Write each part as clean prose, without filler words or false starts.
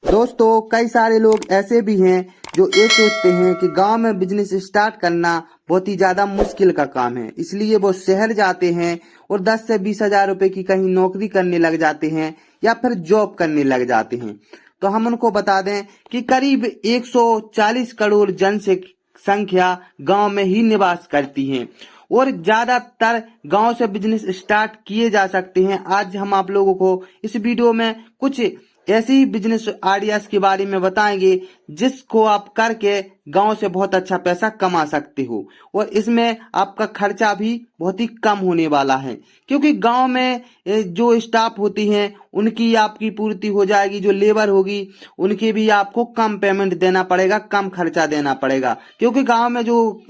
दोस्तों कई सारे लोग ऐसे भी हैं जो ये सोचते हैं कि गांव में बिजनेस स्टार्ट करना बहुत ही ज्यादा मुश्किल का काम है, इसलिए वो शहर जाते हैं और 10 से 20 हजार रुपए की कहीं नौकरी करने लग जाते हैं या फिर जॉब करने लग जाते हैं। तो हम उनको बता दें कि करीब 140 करोड़ जनसंख्या गांव में ही निवास करती है और ज्यादातर गांव से बिजनेस स्टार्ट किए जा सकते हैं। आज हम आप लोगों को इस वीडियो में कुछ ऐसी ही बिजनेस आइडियाज के बारे में बताएंगे जिसको आप करके गांव से बहुत अच्छा पैसा कमा सकते हो और इसमें आपका खर्चा भी बहुत ही कम होने वाला है, क्योंकि गांव में जो स्टाफ होती हैं उनकी आपकी पूर्ति हो जाएगी। जो लेबर होगी उनकी भी आपको कम पेमेंट देना पड़ेगा, कम खर्चा देना पड़ेगा, क्योंकि गांव में जो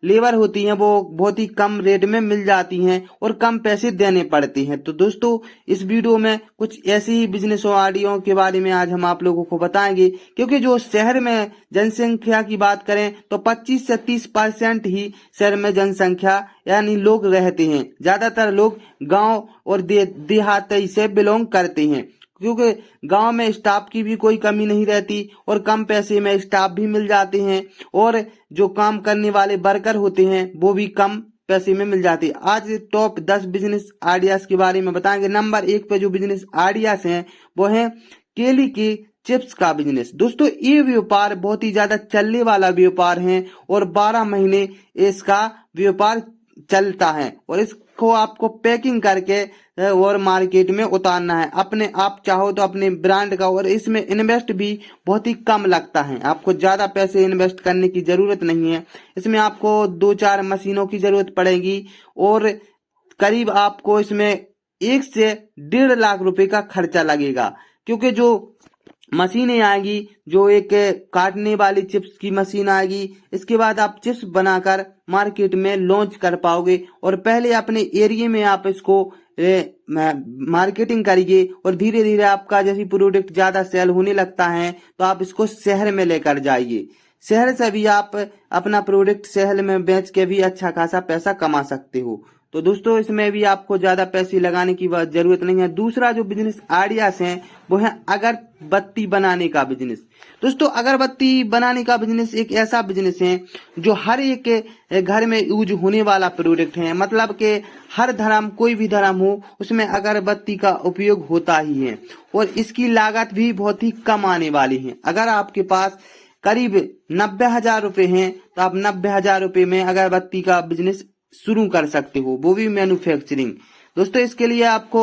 लेबर होती हैं वो बहुत ही कम रेट में मिल जाती हैं और कम पैसे देने पड़ते हैं। तो दोस्तों इस वीडियो में कुछ ऐसी ही बिजनेस आइडिया के बारे में आज हम आप लोगों को बताएंगे, क्योंकि जो शहर में जनसंख्या की बात करें तो 25 से 30% ही शहर में जनसंख्या यानी लोग रहते हैं। ज्यादातर लोग गांव और देहात से बिलोंग करते हैं, क्योंकि गांव में स्टाफ की भी कोई कमी नहीं रहती और कम पैसे में स्टाफ भी मिल जाते हैं और जो काम करने वाले वर्कर होते हैं वो भी कम पैसे में मिल जाती है। आज टॉप 10 बिजनेस आइडियाज के बारे में बताएंगे। नंबर 1 पे जो बिजनेस आइडियाज हैं वो है केली के चिप्स का बिजनेस। दोस्तों ये व्यापार बहुत ही ज्यादा चलने वाला व्यापार है और 12 महीने इसका व्यापार चलता है और इसको आपको पैकिंग करके और मार्केट में उतारना है। अपने आप चाहो तो अपने ब्रांड का, और इसमें इन्वेस्ट भी बहुत ही कम लगता है। आपको ज्यादा पैसे इन्वेस्ट करने की जरूरत नहीं है। इसमें आपको 2-4 मशीनों की जरूरत पड़ेगी और करीब आपको इसमें 1 से 1.5 लाख रुपए का खर्चा लगेगा, क्योंकि जो मशीनें आएगी, जो एक काटने वाली चिप्स की मशीन आएगी, इसके बाद आप चिप्स बनाकर मार्केट में लॉन्च कर पाओगे और पहले अपने एरिया में आप इसको मार्केटिंग करिए और धीरे धीरे आपका जैसी प्रोडक्ट ज्यादा सेल होने लगता है तो आप इसको शहर में लेकर जाइए। शहर से भी आप अपना प्रोडक्ट शहर में बेच के भी अच्छा खासा पैसा कमा सकते हो। तो दोस्तों इसमें भी आपको ज्यादा पैसे लगाने की जरूरत नहीं है। दूसरा जो बिजनेस आइडियाज हैं वो है अगरबत्ती बनाने का बिजनेस। दोस्तों अगरबत्ती बनाने का बिजनेस एक ऐसा बिजनेस है जो हर एक घर में यूज होने वाला प्रोडक्ट है। मतलब कि हर धर्म, कोई भी धर्म हो, उसमें अगरबत्ती का उपयोग होता ही है और इसकी लागत भी बहुत ही कम आने वाली है। अगर आपके पास करीब 90,000 रुपए हैं तो आप 90,000 रुपए में अगरबत्ती का बिजनेस शुरू कर सकते हो, वो भी मैन्युफैक्चरिंग। दोस्तों इसके लिए आपको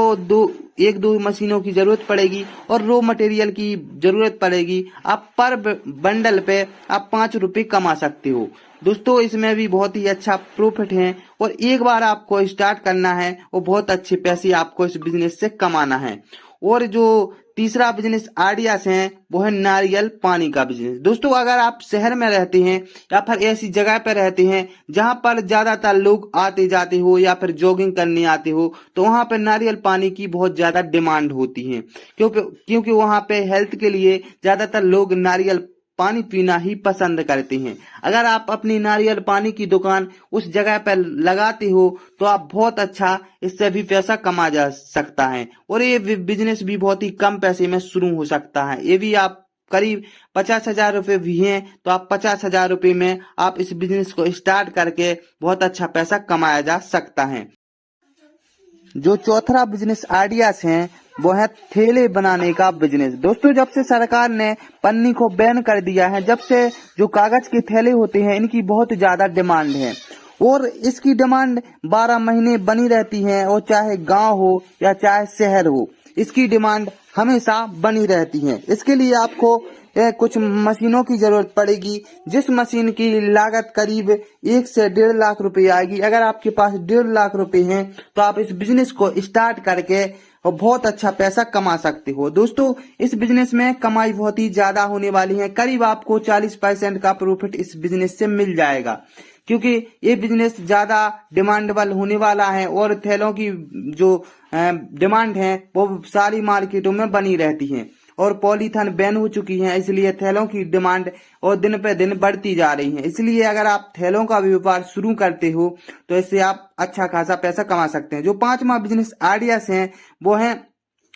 1-2 मशीनों की जरूरत पड़ेगी और रॉ मटेरियल की जरूरत पड़ेगी। आप पर बंडल पे आप 5 रुपए कमा सकते हो। दोस्तों इसमें भी बहुत ही अच्छा प्रॉफिट है और एक बार आपको स्टार्ट करना है और बहुत अच्छे पैसे आपको इस बिजनेस से कमाना है। और जो तीसरा बिजनेस आइडियाज हैं वो है नारियल पानी का बिजनेस। दोस्तों अगर आप शहर में रहते हैं या फिर ऐसी जगह पर रहते हैं जहां पर ज्यादातर लोग आते जाते हो या फिर जॉगिंग करने आते हो, तो वहां पर नारियल पानी की बहुत ज्यादा डिमांड होती है, क्योंकि वहां पे हेल्थ के लिए ज्यादातर लोग नारियल पानी पीना ही पसंद करते हैं। अगर आप अपनी नारियल पानी की दुकान उस जगह पर लगाते हो तो आप बहुत अच्छा इससे भी पैसा कमा जा सकता है और ये बिजनेस भी बहुत ही कम पैसे में शुरू हो सकता है। ये भी आप करीब 50,000 रुपए भी हैं तो आप 50,000 रुपए में आप इस बिजनेस को स्टार्ट करके बहुत अच्छा पैसा कमाया जा सकता है। जो चौथा बिजनेस आइडियाज हैं वो है थैले बनाने का बिजनेस। दोस्तों जब से सरकार ने पन्नी को बैन कर दिया है, जब से जो कागज के थैले होते हैं इनकी बहुत ज्यादा डिमांड है और इसकी डिमांड 12 महीने बनी रहती है, और चाहे गांव हो या चाहे शहर हो, इसकी डिमांड हमेशा बनी रहती है। इसके लिए आपको कुछ मशीनों की जरूरत पड़ेगी, जिस मशीन की लागत करीब 1 से 1.5 लाख रुपए आएगी। अगर आपके पास 1.5 लाख रुपए हैं तो आप इस बिजनेस को स्टार्ट करके और बहुत अच्छा पैसा कमा सकते हो। दोस्तों इस बिजनेस में कमाई बहुत ही ज्यादा होने वाली है। करीब आपको 40% का प्रॉफिट इस बिजनेस से मिल जाएगा, क्योंकि ये बिजनेस ज्यादा डिमांडेबल होने वाला है और थैलों की जो डिमांड है वो सारी मार्केटों में बनी रहती है और पॉलीथीन बैन हो चुकी है, इसलिए थैलों की डिमांड और दिन पे दिन बढ़ती जा रही है। इसलिए अगर आप थैलों का व्यापार शुरू करते हो तो इससे आप अच्छा खासा पैसा कमा सकते हैं। जो 5वां बिजनेस आइडियाज हैं वो है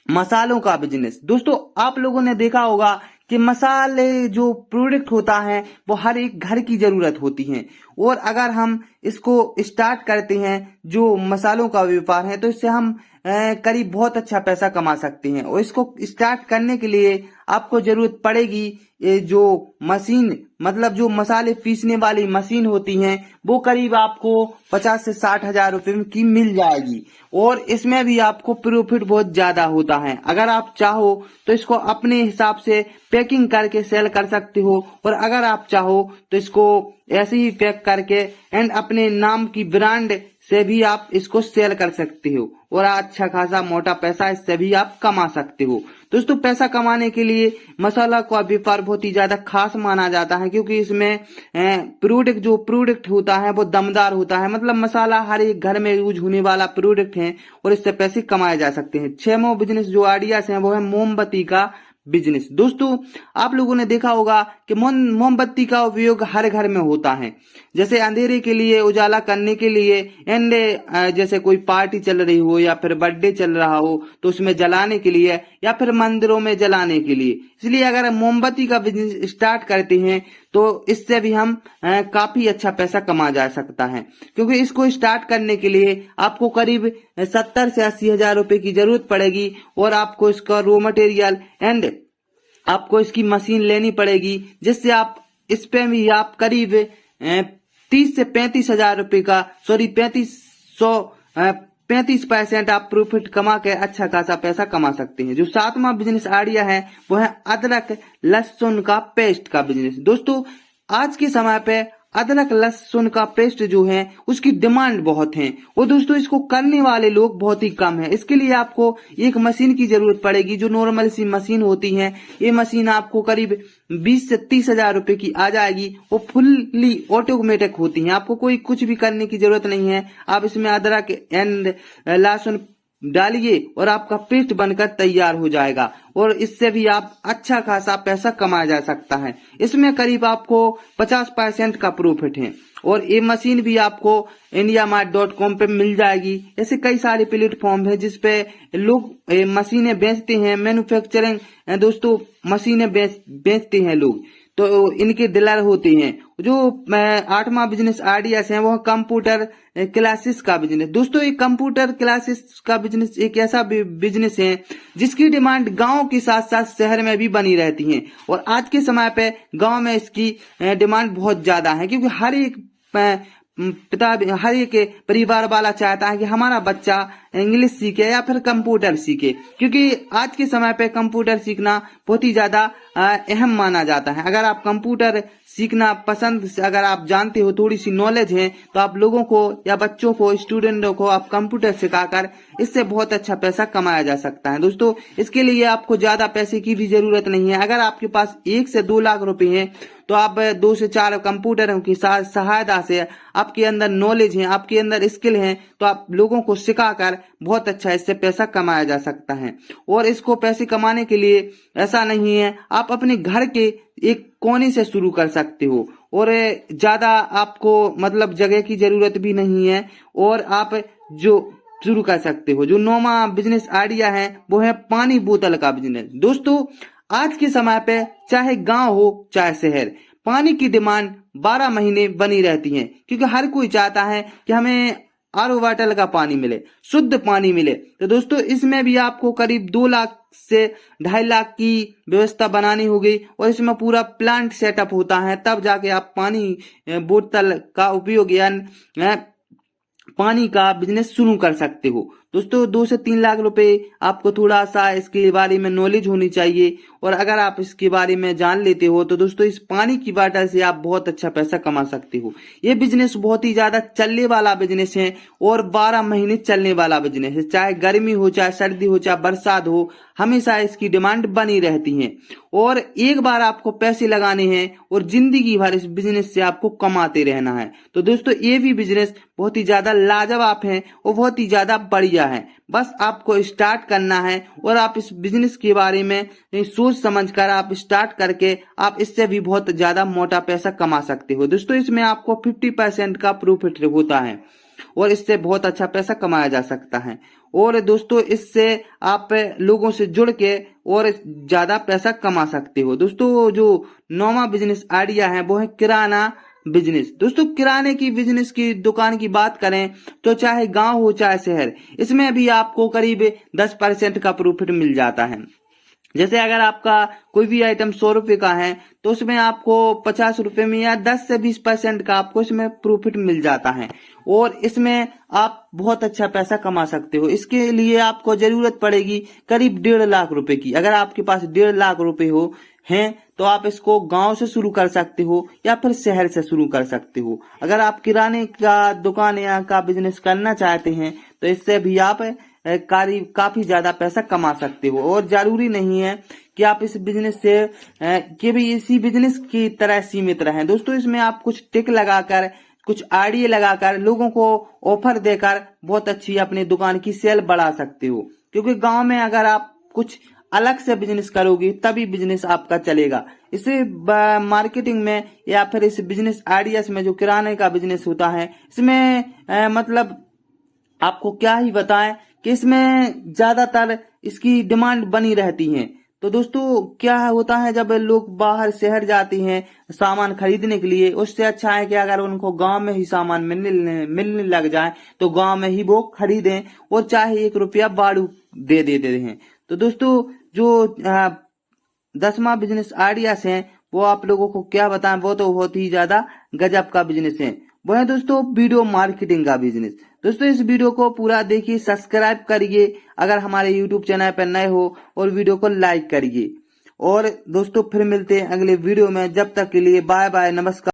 मसालों का बिजनेस। दोस्तों आप लोगों ने देखा होगा कि मसाले जो प्रोडक्ट होता है वो हर एक घर की जरूरत होती है, और अगर हम इसको स्टार्ट करते हैं जो मसालों का व्यापार है तो इससे हम करीब बहुत अच्छा पैसा कमा सकते हैं। और इसको स्टार्ट करने के लिए आपको जरूरत पड़ेगी ये जो मशीन, मतलब जो मसाले पीसने वाली मशीन होती हैं वो करीब आपको 50 से 60 हजार रुपए की मिल जाएगी, और इसमें भी आपको प्रॉफिट बहुत ज्यादा होता है। अगर आप चाहो तो इसको अपने हिसाब से पैकिंग करके सेल कर सकते हो, और अगर आप चाहो तो इसको ऐसे ही पैक करके एंड अपने नाम की ब्रांड से भी आप इसको सेल कर सकते हो, और अच्छा खासा मोटा पैसा इससे भी आप कमा सकते हो। दोस्तों, पैसा कमाने के लिए मसाला का व्यापार बहुत ही ज्यादा खास माना जाता है, क्योंकि इसमें प्रोडक्ट होता है वो दमदार होता है, मतलब मसाला हर एक घर में यूज होने वाला प्रोडक्ट है, और इससे पैसे कमाए जा सकते हैं। 6वां बिजनेस जो आइडियाज है वो है मोमबत्ती का बिजनेस। दोस्तों, आप लोगों ने देखा होगा कि मोमबत्ती का उपयोग हर घर में होता है, जैसे अंधेरे के लिए, उजाला करने के लिए, एंड जैसे कोई पार्टी चल रही हो या फिर बर्थडे चल रहा हो तो उसमें जलाने के लिए, या फिर मंदिरों में जलाने के लिए। इसलिए अगर मोमबत्ती का बिजनेस स्टार्ट करते हैं तो इससे भी हम काफी अच्छा पैसा कमा जा सकता है, क्योंकि इसको स्टार्ट करने के लिए आपको करीब 70 से 80 हजार रुपए की जरूरत पड़ेगी, और आपको इसका रॉ मटेरियल एंड आपको इसकी मशीन लेनी पड़ेगी, जिससे आप इस पे भी आप करीब 30 से 35 हजार रुपए का 35% आप प्रॉफिट कमा के अच्छा खासा पैसा कमा सकते हैं। जो 7वां बिजनेस आइडिया है वो है अदरक लहसुन का पेस्ट का बिजनेस। दोस्तों, आज के समय पे अदरक लहसुन का पेस्ट जो है उसकी डिमांड बहुत है, और दोस्तों इसको करने वाले लोग बहुत ही कम है। इसके लिए आपको एक मशीन की जरूरत पड़ेगी, जो नॉर्मल सी मशीन होती है। ये मशीन आपको करीब 20 से 30 हजार रुपए की आ जाएगी। वो फुल्ली ऑटोमेटिक होती है, आपको कोई कुछ भी करने की जरूरत नहीं है। आप इसमें अदरक एंड लहसुन डालिए और आपका पेस्ट बनकर तैयार हो जाएगा, और इससे भी आप अच्छा खासा पैसा कमाया जा सकता है। इसमें करीब आपको 50% का प्रॉफिट है, और ये मशीन भी आपको indiamart.com पे मिल जाएगी। ऐसे कई सारे प्लेटफॉर्म है जिसपे लोग मशीनें बेचते हैं, मैन्युफैक्चरिंग दोस्तों मशीनें बेचते हैं लोग, तो इनके डीलर होते हैं। जो 8वां बिजनेस आइडियाज है वो कंप्यूटर क्लासेस का बिजनेस। दोस्तों, ये कंप्यूटर क्लासेस का बिजनेस एक ऐसा बिजनेस है जिसकी डिमांड गांव के साथ साथ शहर में भी बनी रहती है, और आज के समय पे गांव में इसकी डिमांड बहुत ज्यादा है, क्योंकि हर एक परिवार वाला चाहता है कि हमारा बच्चा इंग्लिश सीखे या फिर कंप्यूटर सीखे, क्योंकि आज के समय पे कंप्यूटर सीखना बहुत ही ज्यादा अहम माना जाता है। अगर आप कंप्यूटर सीखना पसंद, अगर आप जानते हो, थोड़ी सी नॉलेज है, तो आप लोगों को या बच्चों को, स्टूडेंटों को आप कंप्यूटर सिखाकर इससे बहुत अच्छा पैसा कमाया जा सकता है। दोस्तों, इसके लिए आपको ज्यादा पैसे की भी जरूरत नहीं है। अगर आपके पास 1 से 2 लाख रुपए हैं तो आप 2 से 4 कंप्यूटरों की सहायता से, आपके अंदर नॉलेज है, आपके अंदर स्किल है, तो आप लोगों को सिखाकर बहुत अच्छा इससे पैसा कमाया जा सकता है। और इसको पैसे कमाने के लिए ऐसा नहीं है, आप अपने घर के एक कोने से शुरू कर सकते हो, और ज्यादा आपको मतलब जगह की जरूरत भी नहीं है, और आप जो शुरू कर सकते हो। जो 9वां बिजनेस आइडिया है वो है पानी बोतल का बिजनेस। दोस्तों, आज के समय पे चाहे गांव हो चाहे शहर, पानी की डिमांड 12 महीने बनी रहती है, क्योंकि हर कोई चाहता है कि हमें आरओ वाटर का पानी मिले, शुद्ध पानी मिले। तो दोस्तों, इसमें भी आपको करीब 2 लाख से 2.5 लाख की व्यवस्था बनानी होगी, और इसमें पूरा प्लांट सेटअप होता है, तब जाके आप पानी बोतल का उपयोग या पानी का बिजनेस शुरू कर सकते हो। दोस्तों, 2 से 3 लाख रुपए आपको थोड़ा सा इसके बारे में नॉलेज होनी चाहिए, और अगर आप इसके बारे में जान लेते हो तो दोस्तों इस पानी की वाटर से आप बहुत अच्छा पैसा कमा सकते हो। ये बिजनेस बहुत ही ज्यादा चलने वाला बिजनेस है, और 12 महीने चलने वाला बिजनेस है। चाहे गर्मी हो, चाहे सर्दी हो, चाहे बरसात हो, हमेशा इसकी डिमांड बनी रहती है, और एक बार आपको पैसे लगाने हैं और जिंदगी भर इस बिजनेस से आपको कमाते रहना है। तो दोस्तों, ये भी बिजनेस बहुत ही ज्यादा लाजवाब है और बहुत ही ज्यादा बढ़िया है। बस आपको स्टार्ट करना है, और आप इस बिजनेस के बारे में सोच समझकर आप स्टार्ट करके आप इससे भी बहुत ज्यादा मोटा पैसा कमा सकते हो। दोस्तों, इसमें आपको 50% का प्रॉफिट होता है, और इससे बहुत अच्छा पैसा कमाया जा सकता है। और दोस्तों, इससे आप लोगों से जुड़ के और ज्यादा पैसा कमा सकते हो। दोस्तों जो 9वां बिजनेस आइडिया है वो है किराना बिजनेस। दोस्तों किराने की बिजनेस की दुकान की बात करें तो चाहे गांव हो चाहे शहर, इसमें भी आपको करीब 10% का प्रॉफिट मिल जाता है। जैसे अगर आपका कोई भी आइटम 100 रुपए का है तो उसमें आपको 50 रुपए में या 10 से 20% का आपको इसमें प्रॉफिट मिल जाता है और इसमें आप बहुत अच्छा पैसा कमा सकते हो। इसके लिए आपको जरूरत पड़ेगी करीब 1.5 लाख रुपए की। अगर आपके पास 1.5 लाख रुपए हो हैं तो आप इसको गांव से शुरू कर सकते हो या फिर शहर से शुरू कर सकते हो। अगर आप किराने का दुकान या का बिजनेस करना चाहते हैं तो इससे भी आप काफी ज्यादा पैसा कमा सकते हो और जरूरी नहीं है कि आप इस बिजनेस से कि भी इसी बिजनेस की तरह सीमित रहें। दोस्तों इसमें आप कुछ टिक लगाकर, कुछ आइडिया लगाकर, लोगों को ऑफर देकर बहुत अच्छी अपनी दुकान की सेल बढ़ा सकते हो। क्योंकि गांव में अगर आप कुछ अलग से बिजनेस करोगे तभी बिजनेस आपका चलेगा। इसे मार्केटिंग में या फिर इस बिजनेस आइडियाज में जो किराने का बिजनेस होता है इसमें मतलब आपको क्या ही बताएं कि इसमें ज्यादातर इसकी डिमांड बनी रहती है। तो दोस्तों क्या होता है, जब लोग बाहर शहर जाते हैं सामान खरीदने के लिए, उससे अच्छा है कि अगर उनको गांव में ही सामान मिलने लग जाए तो गांव में ही वो खरीदें और चाहे 1 रुपया बाड़ू दे देते हैं। तो दोस्तों जो 10वां बिजनेस आइडियाज हैं वो आप लोगों को क्या बताएं, वो तो बहुत ही ज्यादा गजब का बिजनेस है। वो है दोस्तों वीडियो मार्केटिंग का बिजनेस। दोस्तों इस वीडियो को पूरा देखिए, सब्सक्राइब करिए अगर हमारे यूट्यूब चैनल पर नए हो और वीडियो को लाइक करिए। और दोस्तों फिर मिलते हैं अगले वीडियो में, जब तक के लिए बाय बाय, नमस्कार।